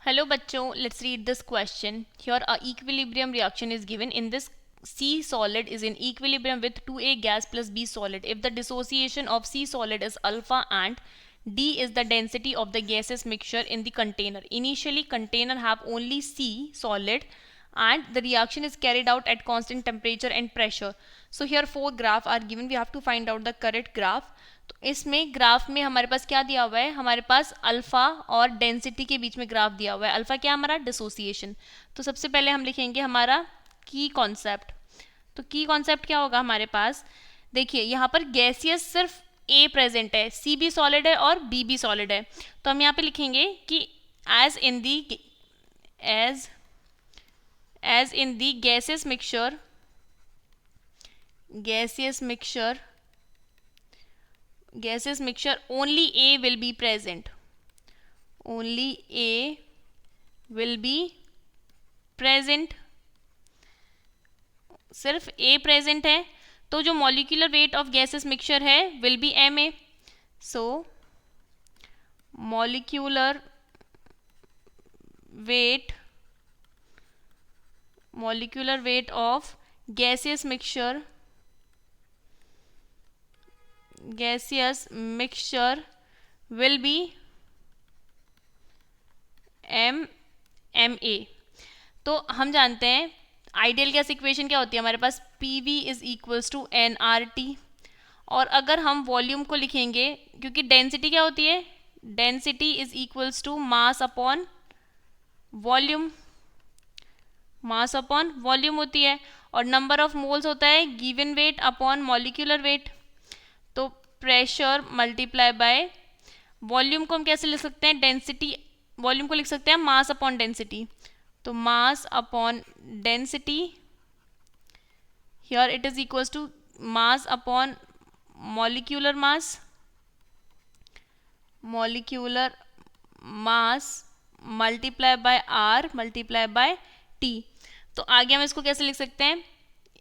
Hello बच्चों, let's read this question. Here a equilibrium reaction is given. In this, C solid is in equilibrium with 2A gas plus B solid. If the dissociation of C solid is alpha and D is the density of the gaseous mixture in the container. Initially, container have only C solid and the reaction is carried out at constant temperature and pressure. So here four graph are given. We have to find out the correct graph. तो इसमें graph में हमारे पास क्या दिया हुआ है, हमारे पास alpha और डेंसिटी के बीच में ग्राफ दिया हुआ है. अल्फा क्या हमारा डिसोसिएशन. तो सबसे पहले हम लिखेंगे हमारा की कॉन्सेप्ट. तो की कॉन्सेप्ट क्या होगा हमारे पास, देखिए यहाँ पर गैसियस सिर्फ ए प्रेजेंट है, सी भी सॉलिड है और बी भी सॉलिड है. तो हम यहाँ पे लिखेंगे कि as in the gaseous mixture only A will be present. सिर्फ A प्रेजेंट है, तो जो molecular weight of gases mixture है will be Ma. So molecular weight of gaseous mixture will be Ma. तो हम जानते हैं आइडियल गैस इक्वेशन क्या होती है हमारे पास, PV is equals to nRT. और अगर हम वॉल्यूम को लिखेंगे, क्योंकि डेंसिटी क्या होती है, density is equals to mass upon volume होती है, और नंबर ऑफ मोल्स होता है given weight upon molecular weight. तो प्रेशर मल्टीप्लाई बाय वॉल्यूम को हम कैसे लिख सकते हैं, डेंसिटी, वॉल्यूम को लिख सकते हैं मास अपॉन डेंसिटी. तो mass upon density, here it is equals to mass upon molecular mass multiply by R multiply by T. तो आगे हम इसको कैसे लिख सकते हैं,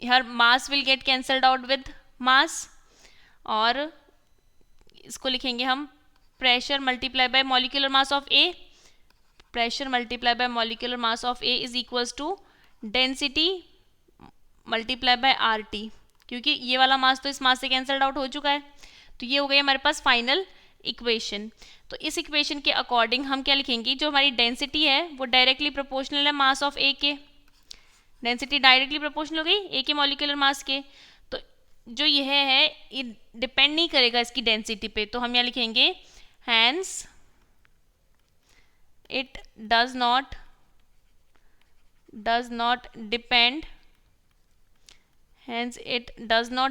here mass will get cancelled out with mass, और इसको लिखेंगे हम pressure multiply by molecular mass of A. Pressure multiply by molecular mass of A is equals to density multiply by RT, क्योंकि ये वाला मास तो इस मास से कैंसल्ड आउट हो चुका है. तो ये हो गई हमारे पास फाइनल इक्वेशन. तो इस इक्वेशन के अकॉर्डिंग हम क्या लिखेंगे, जो हमारी डेंसिटी है वो डायरेक्टली प्रोपोर्शनल है मास ऑफ A के. डेंसिटी डायरेक्टली प्रोपोर्शनल हो गई A के मॉलिक्यूलर मास के. तो जो यह है ये डिपेंड नहीं करेगा इसकी डेंसिटी पे. तो हम यहाँ लिखेंगे hence it does not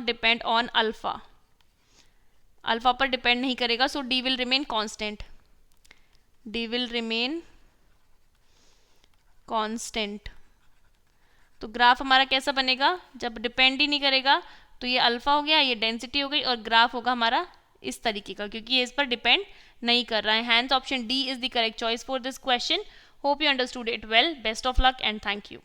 depend on alpha. Alpha पर डिपेंड नहीं करेगा, so D will remain constant. तो ग्राफ हमारा कैसा बनेगा, जब डिपेंड ही नहीं करेगा तो ये अल्फा हो गया, ये डेंसिटी हो गई, और ग्राफ होगा हमारा इस तरीके का, क्योंकि ये इस पर डिपेंड नहीं कर रहा है. Hence option D is the correct choice for this question. Hope you understood it well. Best of luck and thank you.